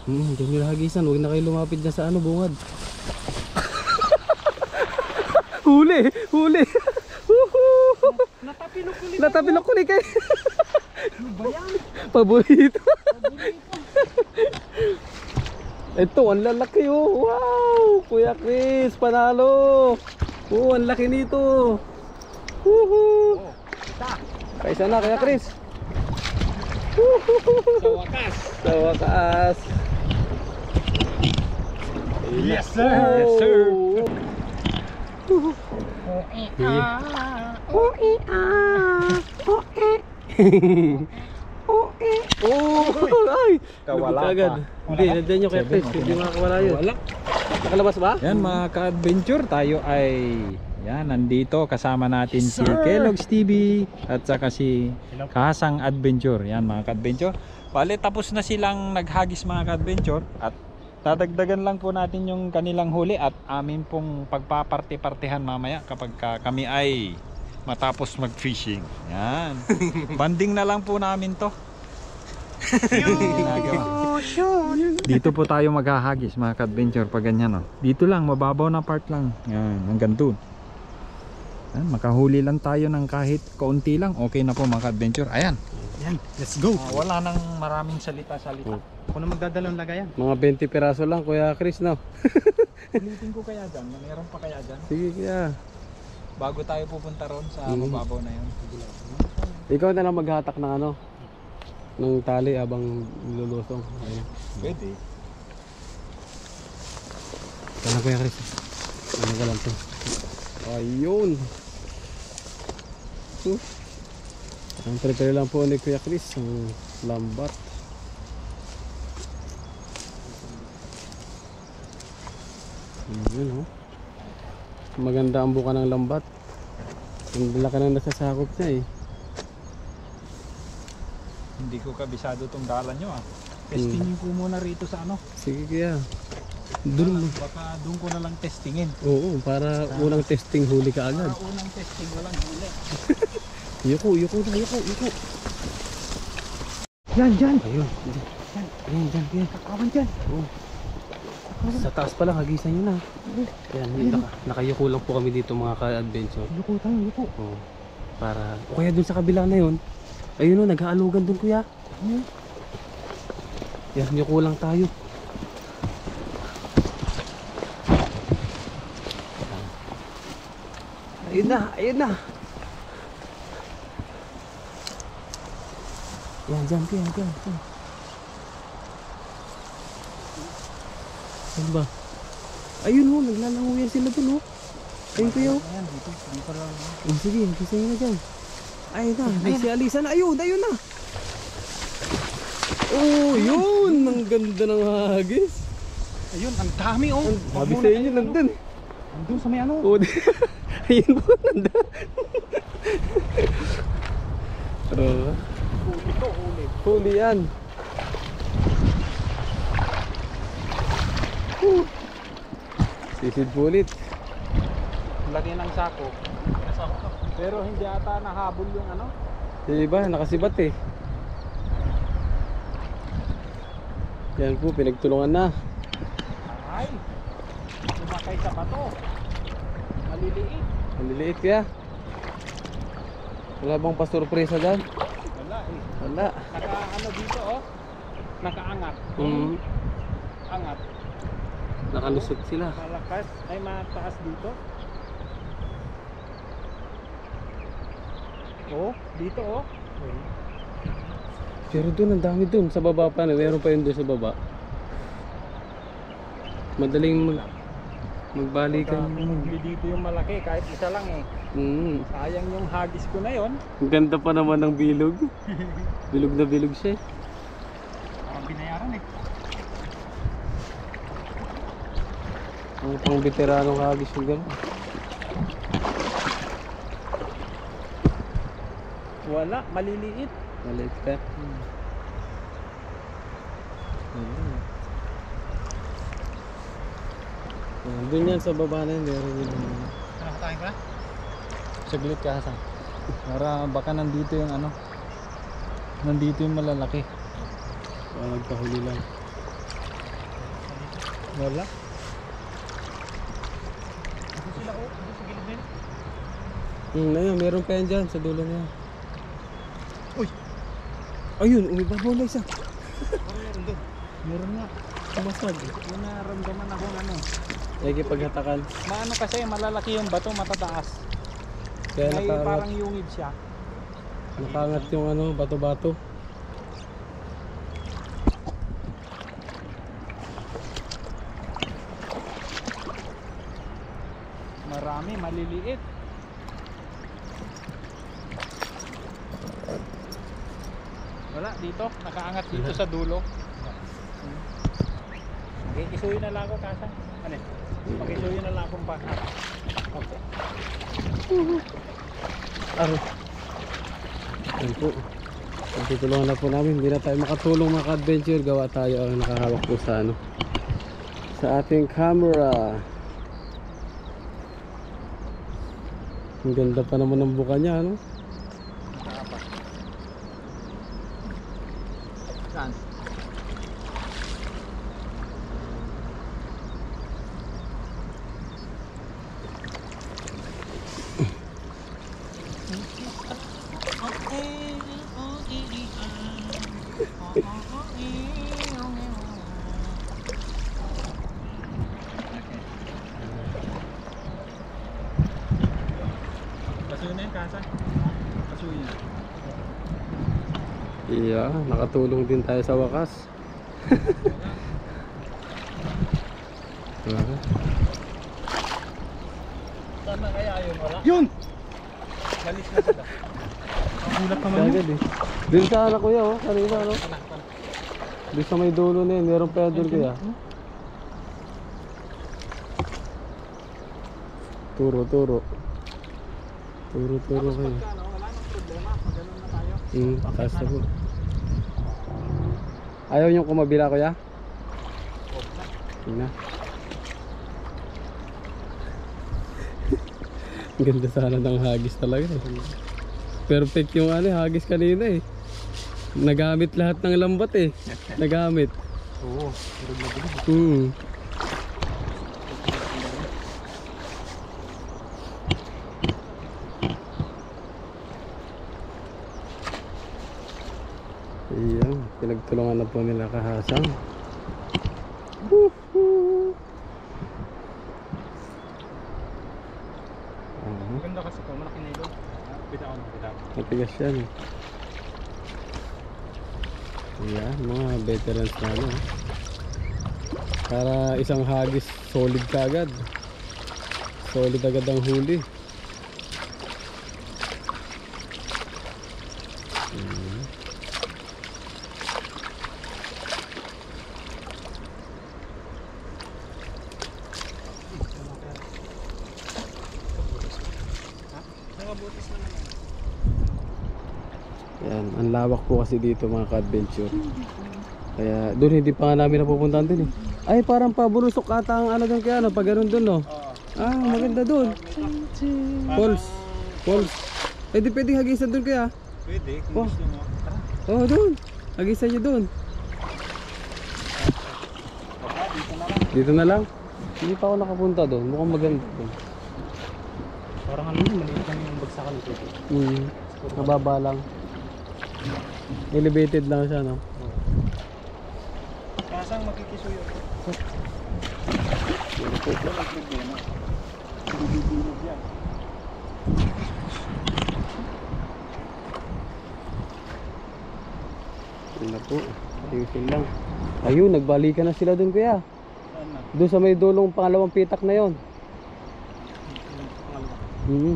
Diyan nyo hagisan. Huwag na kayo lumapit na sa ano, bungad. Huli! Huli! Natapilok kulit kayo. Ano ba yan? Paborito. Ito, ang lalaki oh. Wow! Kuya Chris, panalo. Oh, ang laki nito. Woohoo! Kaisa na, Kuya Chris. Sa wakas. Sa wakas. Yes sir! Yes sir! Ay! Kawala Lubog agad. pa. Hindi, nandiyan yung Kuya Chris. Hindi makakawala yun. Wala. Nakalabas ba? Yan mga ka-adventure, tayo ay yan, nandito kasama natin si Kellogg's TV at saka si Kahasang Adventure. Yan mga ka-adventure. Bale, tapos na silang naghagis mga ka-adventure at dadagdagan lang po natin yung kanilang huli at amin pong pagpaparte-partehan mamaya kapag kami ay matapos mag-fishing. Yan. Banding na lang po namin to. Ginagawa. Dito po tayo maghahagis mga ka-adventure pag ganyan oh. Dito lang, mababaw na part lang. Yan, hanggang doon. Yan, makahuli lang tayo ng kahit kaunti lang. Okay na po mga ka-adventure. Ayan. Yan, let's go. Wala nang maraming salita-salita. Ako na magdadalawang lagayan. Mga 20 piraso lang, Kuya Chris, no? Ulitin ko kaya dyan. Meron pa kaya dyan? Sige, Kuya. Bago tayo pupunta ron sa mababaw na yun. Ikaw na lang maghatak ng ano? Ng tali abang lulusong. Ayun. Pwede. Kaya Kuya Chris. Ano ka lang to? Ayun. Ang prepare lang po ni Kuya Chris ang lambat. Ayun oh. Maganda ang buka ng lambat. Ang laki na nasasakop niya eh. Hindi ko kabisado tong dalan nyo ah. Testingin ko muna rito sa ano. Sige Kuya. Doon mo. Baka doon ko na lang testingin. Oo, para unang testing huli ka agad. Para unang testing walang huli. Yuko. Yan, dyan. Ayun. Diyan, Kuya. Kakawan dyan. Oo. Sa taas pa lang, hagisan nyo na. Ayan, nakayuko lang po kami dito mga ka-adventure. Yuko tayo, yuko. Oo. Para, o kaya dun sa kabila na yun. Ayun o, nag-aalugan dun Kuya. Yan, yuko lang tayo. Ayun na. Yan, dyan Kuya, dyan. Saan ba? Ayun o, naglalanguyan sila dun o. Ayun Kuya o. Ayan, dito lang. Oh, sige, hagisan nyo na dyan. Ayun na, may si Alisa na. Ayun na. Oh, yun. Ang ganda ng hagis. Ayun, ang dami oh. Sabi sa inyo, nandun. Andun sa may ano. Oh, ayun po, nandun. Pero, huli yan. Sisid po ulit. Lagi ng sako. Pero hindi ata nahabol yung ano. Yung iba, nakasibat eh. Yan po, pinagtulungan na. Ay! Sumakay sa bato. Maliliit. Ang liliit Kaya. Wala bang pasurpresa dyan? Wala eh. Wala. Naka dito oh. Nakaangat. Angat. Nakalusot sila. Malakas. Ay mataas dito. Oh, dito oh. Pero doon, ang dami doon. Sa baba pa na. Meron pa yun doon sa baba. Madaling magbalikan. Hindi dito yung malaki. Kahit isa lang eh. Sayang yung hagis ko na yon. Ang ganda pa naman ng bilog. Bilog na bilog siya eh. Parang binayaran eh. Ang pang veteranong hagis yung gano'n. Wala, maliliit. Maliit ka. Doon yan sa baba na yun. Meron yun. Ano tayo ba? Saglit ka Hasan. Para baka nandito yung ano. Nandito yung malalaki. Nagpahuli lang. Wala. Ito sila oh. Ito sa gilid na yun. Ayun, meron pa yan dyan sa dulo na yan. Uy! Ayun, umibabaw na isa. Parang meron doon. Meron nga. Kumasag. May naramdaman akong ano. Nagipaghatakan. Maano kasi malalaki yung bato, matataas. Kaya May nakaangat, parang yungid siya. nakaangat yung ano, bato-bato. Marami, maliliit. Wala, dito. Nakaangat dito sa dulo. Pakikisuyo na lang ako, Kasang. Ano? Pakisuyo na lang akong baka. Okay. Aro. Yan po. Tutulungan na po namin. Hindi na tayo makatulong mga ka-adventure. Gawa tayo ang nakahawak po sa ano, sa ating camera. Ang ganda pa naman ng buka niya, ano? Saan? Pasuyo na yung Kasang. Pasuyo na. Yeah, nakatulong din tayo sa wakas. Diba? Saan na kaya yun? Wala? Yun! Malis na sila. Gulat naman yun. Agad eh. Dun sa anak kuya, oh, kanina, no? Dun sa may dulo na yun, meron pa doon kuya. Turo. Turo kayo. Wala nang problema. Pag ganun na tayo. Taas na po. Ayaw niyong kumabila kuya? Hindi na. Ang ganda sana ng hagis talaga eh. Perfect yung ano, hagis kanina eh. Nagamit lahat ng lambat eh. Nagamit. Oo. Pero mabilis. Iyan, pinagtulungan na po nila Kahasang. Maganda kasi po. Malaki na ilo. Bitawan. Matigas yan eh. Ayan, mga veterans na ano. Para isang hagis, solid ka agad. Solid agad ang huli. Nakabutis na naman. Ayan, ang lawak po kasi dito mga ka-adventure. Kaya doon hindi pa nga namin napupuntahan doon eh. Ay parang pabulusok ata ang ano doon kaya no, pag ganun doon no. Ah, maganda doon. Falls. Eh di pwedeng hagisan doon kaya. Pwede. Oh. Kung gusto mo. Tara. Oh doon. Hagisan nyo doon. Dito na lang. Hindi pa ako nakapunta doon. Mukhang maganda doon. Parang ano yun. Maliit lang yung bagsakan ito. Mababa lang. Elevated lang siya no. Kasang makikisuyo. Walang problema. Bibibulog yan. Yun na po. Ayusin lang. Ayun, nagbalikan na sila doon kuya. Saan na? Doon sa may dulong pangalawang pitak na yon.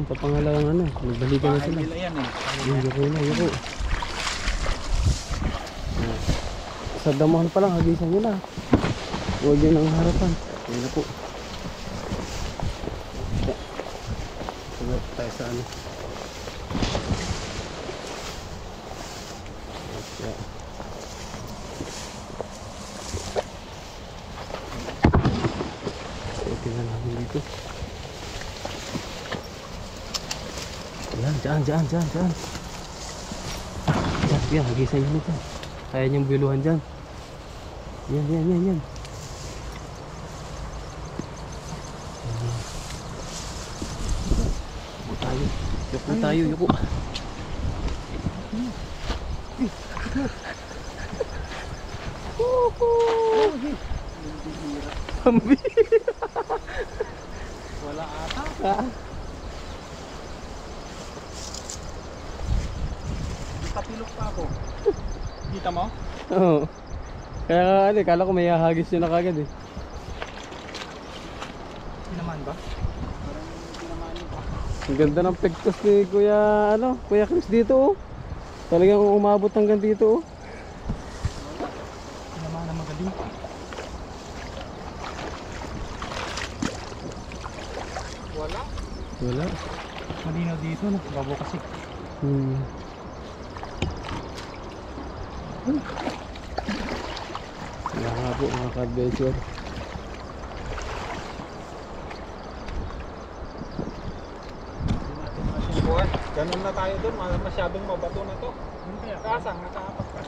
Sa pangalawang ano. Nagbalikan na Bahay sila. nila yan eh. Yuko. Sa damahan pa lang, hagisan nyo na. Huwag yun ang harapan. Ayun na po. Sunod tayo sa ano. Okay. Tingnan namin dito. Yan, dyan. Yan, hagisan nyo na dyan. Kaya niyang biluhan dyan. Yan. Yuko tayo, yuko. Pambira. Wala ata. Kapilok pa ako. Kita mo? Oo. Kaya kala ko may hahagis yun na kagad eh. Tinamaan ba? Ang ganda ng pektos ni Kuya Chris dito oh. Talagang umabot hanggang dito oh. Tinamaan na magaling. Wala. Wala. Malinaw dito, no? Babo kasi. Wala nga po mga ka-adventure. Ganun na tayo doon, masyadong mabato na to. Kasang, nakaapak ka.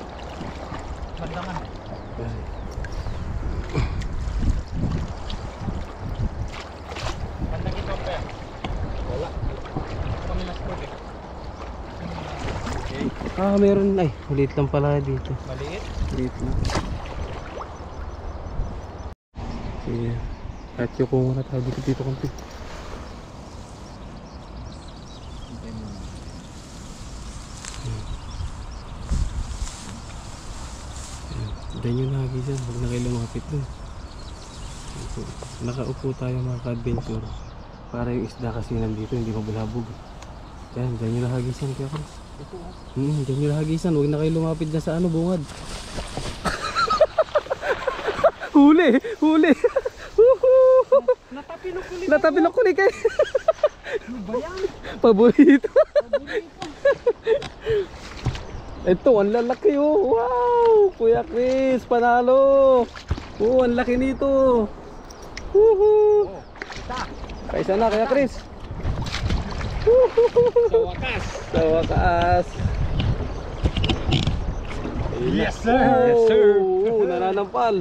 Bandangan. Bandang ito pa. Wala. Kami na sport eh. Ah, meron ay, maliit lang pala dito. Maliit. Maliit lang. Sige. Kahit yung kung muna tayo dito konti. Diyan yung nahagi dyan, huwag na kayo lumapit dun. Nakaupo tayo mga ka-adventure para yung isda kasi nandito hindi mabulabog. Diyan yung nahagisan kaya Chris. Diyan yung nahagisan, huwag na kayo lumapit dyan sa bungad. Huli! Huli! Natapilok ulit kayo. Ano ba yan? Paborito. Ito, ang lalaki oh. Wow! Kuya Chris, panalo. Oh, ang laki nito. Woohoo! Kaisa na, Kuya Chris. Sa wakas. Sa wakas. Yes sir! Oh, Yes sir! nananampal.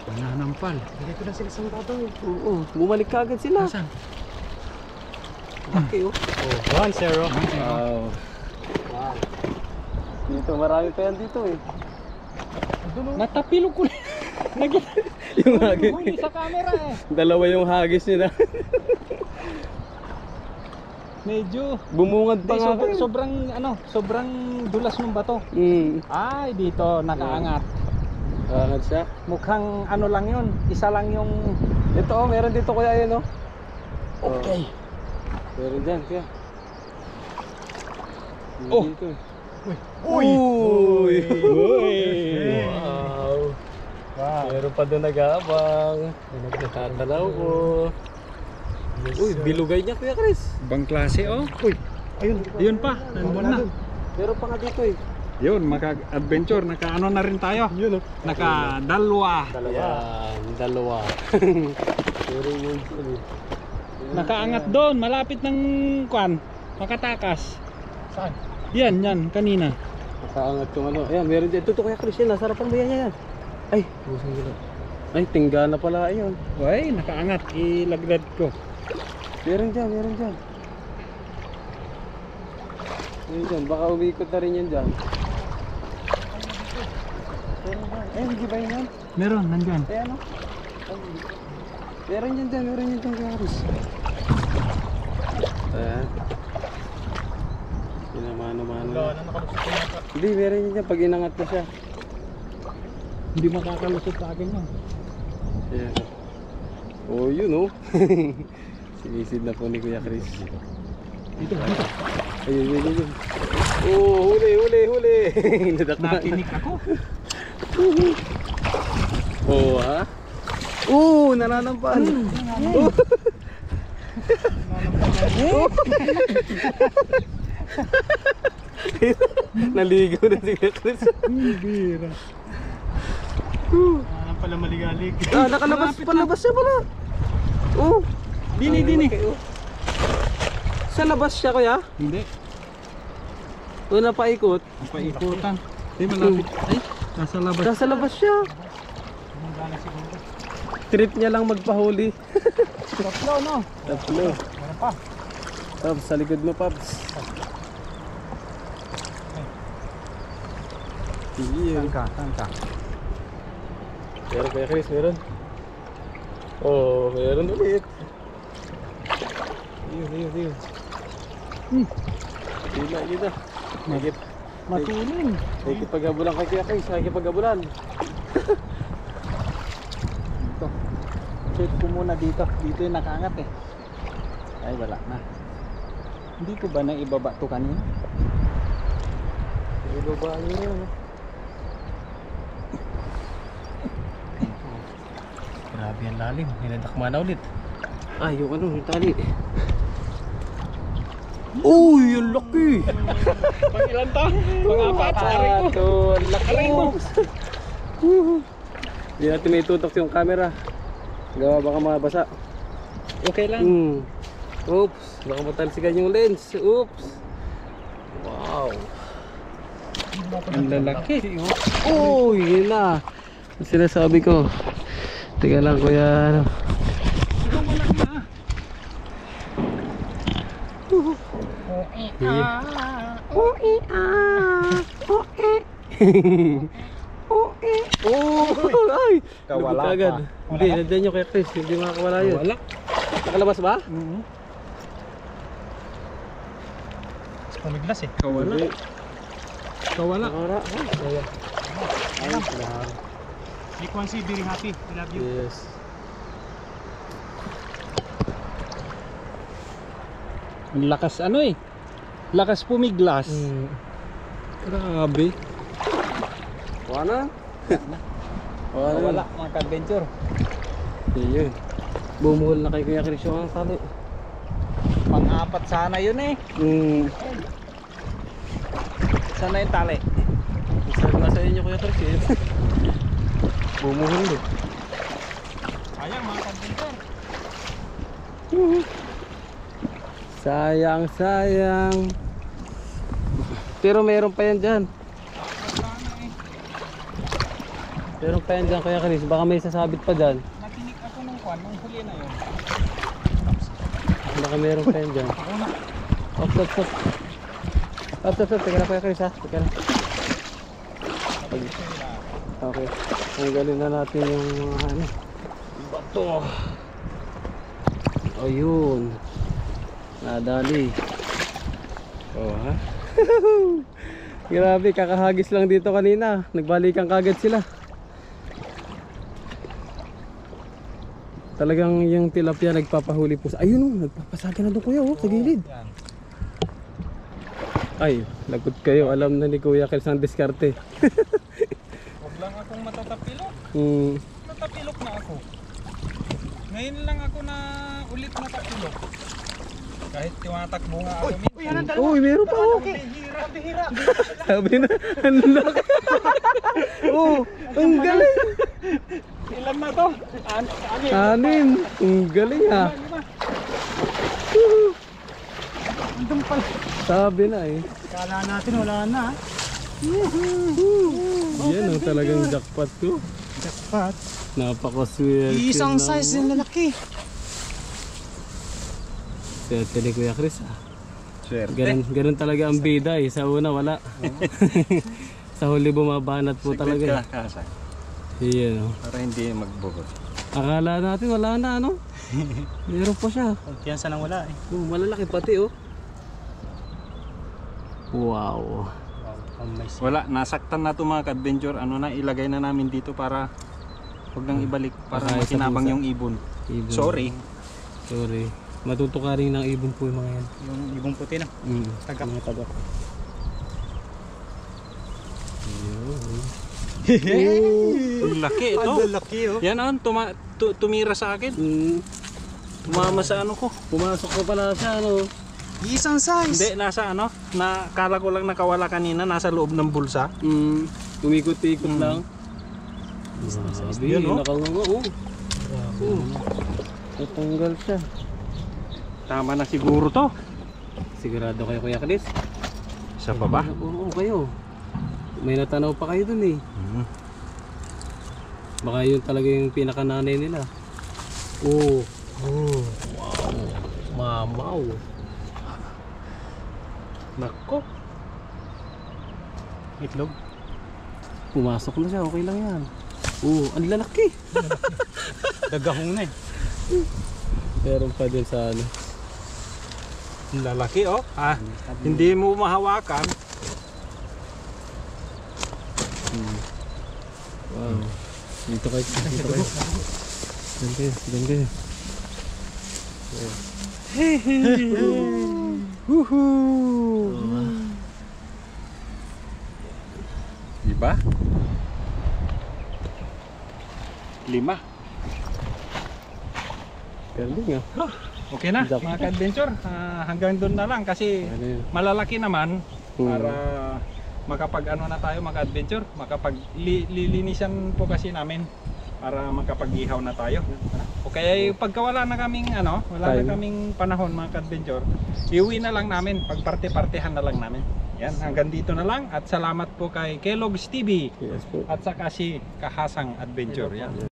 Nananampal. Hindi ko na sila sa bato eh. Oo, bumalik ka agad sila. Nasaan? Laki oh. 1-0. Wow. Wow. Dito, marami pa yan dito eh. Natapilok ko na. Yung hagis. Huli sa camera eh. Dalawa yung hagis nila. Medyo. Bumungad pa nga kayo. sobrang dulas ng bato. Ay, dito nakaangat. Angat siya. Mukhang lang yun. Isa lang yung... Ito oh, meron dito kuya yun oh. Okay. Meron dyan kuya. Oh. Dito eh. Uy! Uy! Uy! Wow! Wow. Meron pa doon nag-aabang. Nagtatanaw ko. Uy, bilugay niya Kuya Chris. Ibang klase oh. Uy! Ayun pa. Nandun na. Meron pa nga dito eh. Yun, maka-adventure. Naka-ano na rin tayo. Yun oh. Naka-dalwa. Yan, dalawa. Meron yun. Nakaangat doon. Malapit ng kwan. Makatakas. Saan? Yan, kanina. Nakaangat yung Ayan, meron dyan. Ito Kuya Chris yan. Nasa harapan mo yan. Ay, busang gila. Ay, tingga na pala yun. Uy, nakaangat. Ilagdad ko. Meron dyan. Meron dyan. Baka umikot na rin yan dyan. Hindi ba yun yan? Meron, nandyan. Eh ano? Meron yan dyan Kuya Chris. Ayan. Pinamano-mano na. Hindi, meron yan dyan pag inangat na siya. Hindi makakalusot sa akin yun. Ayan. Oh, yun oh. Sinisid na po ni Kuya Chris. Dito. Ayun. Oh, huli. Nakinig ako. Oh, ha? Nananampal. Naligaw na si Kuya Chris. Bira. Pala maligalig. Palabas siya pala. Oh. Dini. Sa labas siya Kuya? Hindi. Napaikot. Paikutan. Hindi malapit. Ay, nasa labas. Siya. Trip niya lang magpahuli. Tatlo, no? Tatlo. Meron pa. Paps, sa likod mo, Paps. Iya. Saan ka? Meron kaya Chris, meron. Oh, meron ulit. Iyo. Gila. Matulin. Nakikipag-abulan kay Kuya Chris, nakikipag-abulan. Dito. Check ko muna dito. Dito yung nakaangat eh. Ay, wala na. Hindi ko ba nang ibaba to kanina? Ibaba niyo na yun. Grabe ang lalim. Ninadakma na ulit. Ah, yung ano, yung tali. Uy, yung laki! Pang-ilan to? Pang-apat. Ito, laki! Hindi natin may tutok yung camera. Gawa baka mabasa. Okay lang. Oops, baka matalsikan yung lens. Oops. Wow. Ang lalaki. Oh, yun na. Ang sinasabi ko. Teka lang kuya. Ano. Oh, ay. Kawala Lubog agad. pa. Hindi, nandiyan yung kay Chris. Hindi makakawala yun. Wala. Nakalabas ba? Pumiglas eh. Kawala. Hindi. Kawala. Nakawala. Ay, Frequency, very happy. I love you. yes. Ang lakas ano eh. Lakas pumiglas. Grabe. Wala na. Wala na. Wala mga ka-adventure. Yun. Bumuhol na kay Kuya Chris yung ang tali. Pang-apat sana yun eh. Sana yung tali. Sabi nga sa inyo Kuya Chris eh. Bumuhol eh. Sayang mga ka-adventure. Sayang. Pero meron pa yan dyan. Meron pa yan dyan Kuya Chris. Baka may sasabit pa dyan. Nakinig ako nung kwan, nung huli na yun. Baka meron pa yan dyan. Stop. Teka na Kuya Chris ha. Teka na. Okay. Tanggalin na natin yung mga ano. Bato. Ayun. Nadali. Oh ha. Grabe, kakahagis lang dito kanina. Nagbalikan kagad sila. Talagang yung tilapia nagpapahuli po. Ayun oh, nagpapasaga na doon kuya oh, sa gilid. Ay, lagot kayo. Alam na ni Kuya Chris ang diskarte. Huwag lang akong matatapilok. Natapilok na ako. Ngayon lang ako na ulit natapilok. Kahit tumatakbo nga ako minsan. Uy, meron pa oh. Bihira. Sabi na, ang laki. Oh, ang galing. Ilan na to? Anim. Ang galing ha. Andun pala. Sabi na eh. Kala natin wala na. Yan ang talagang jackpot ko. Jackpot. Napakaswerte. Isang size din lalaki. Swerte ni Kuya Chris ah. Swerte. Ganun talaga ang bida eh. Sa una wala. Sa huli bumabanat po talaga. Kasa. Iyan oh. Para hindi magbukod. Akala natin wala na ano. Meron pa siya. Kumpiyansa nang wala eh. Oh, malalaki pati oh. Wow. Amazing. Wala, nasaktan na ito mga ka-adventure. Ano na, ilagay na namin dito para huwag nang ibalik. Para Baka makinabang isa-isa. yung ibon. Ibon. Sorry. Matutuka rin ng ibon po yung mga yan. Yung ibong puti na. Tagak. Mga tagak. Ang laki ito. Lalaki oh. Yan on, tumira sa akin. Tumama sa ano ko. Pumasok ko pala siya ano. Isang size. Hindi, nasa ano, kala ko lang nakawala kanina, nasa loob ng bulsa. Umikot-ikot lang. Sabi, Yun, oh. nakanganga oh. Natanggal siya. Tama na siguro to. Sigurado kayo Kuya Chris? Isa pa ba? Oo kayo. May natanaw pa kayo dun eh. Baka yun talaga yung pinakananay nila. Oh. Wow. Mamaw. Nako. Itlog. Pumasok na siya. Okay lang yan. Ang lalaki. Dagahong na eh. Meron pa din sa ano. Ang lalaki oh. Hindi mo mahawakan. Wow. Dito kayo. Diyan kayo. Woohoo! Diba? 5. Galing nga. Okay na, Jack. mga ka-adventure. Hanggang doon na lang kasi Ano yun? malalaki naman para makapag ano na tayo mga adventure, makapag lilinisan po kasi namin para makapag-ihaw na tayo. O kaya pagka wala na kaming ano, wala na kaming panahon mga ka-adventure, iuwi na lang namin, pagparte-partehan na lang namin. Yan, hanggang dito na lang at salamat po kay Kellogg's TV Yes po. at saka si Kahasang Adventure. Yan.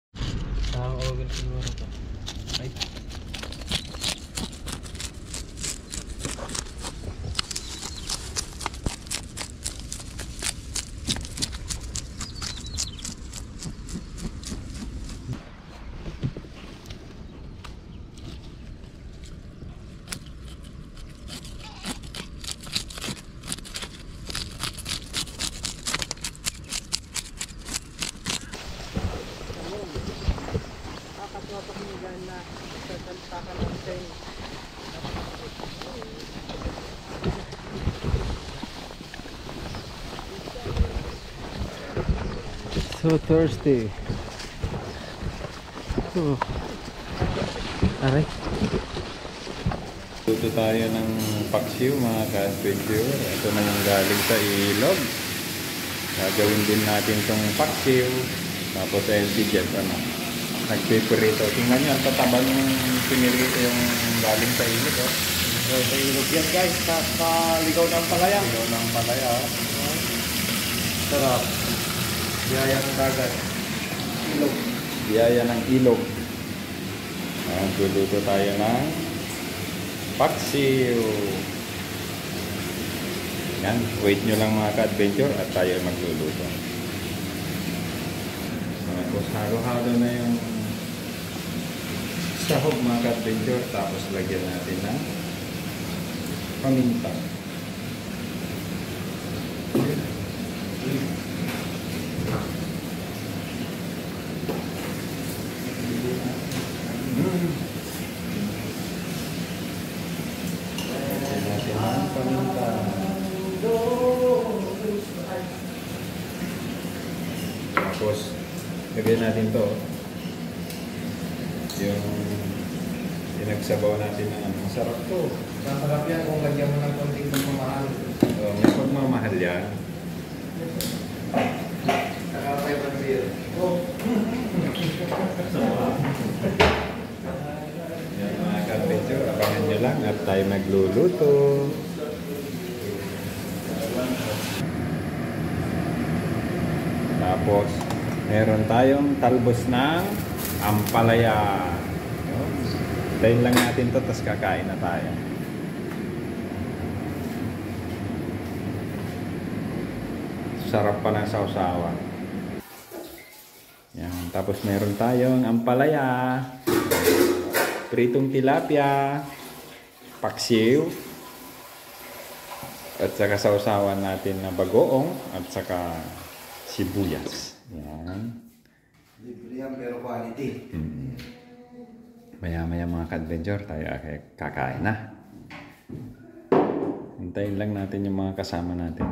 Oven siguro to. Ay. So thirsty. Aray. Luto tayo ng paksiw mga ka-adventure. Ito na yung galing sa ilog. Gagawin din natin itong paksiw. Tapos si Jeff nagpiprito. Tingnan nyo, ang tataba yung pinirito yung galing sa ilog. Oh. So, sa ilog yan guys. Ligaw ng palaya. Ilaw ng palaya. Sarap. Biyaya ng dagat. Ilog. Biyaya ng ilog. Luluto tayo ng paksiw. Yan, wait nyo lang mga ka-adventure at tayo magluluto. Tapos halo-halo na yung sahog mga ka-adventure. Tapos lagyan natin ng paminta. Tapos lagyan natin to yung pinagsabaw natin ng ano. Masarap to. Masarap yan kung lagyan mo ng konting pagmamahal. May pagmamahal yan. Nakakapay ng beer. Yan mga ka-adventure, abangan nyo lang at tayo magluluto. Tapos meron tayong talbos ng ampalaya. Tayin lang natin to, tapos kakain na tayo. Sarap pa ng sausawan. Yan. Tapos meron tayong ampalaya, pritong tilapia, paksiw, at saka sausawan natin na bagoong at saka sibuyas. Yan. Libre yan pero quality. Maya-maya mga ka-adventure, tayo kakain na. Hintayin lang natin yung mga kasama natin.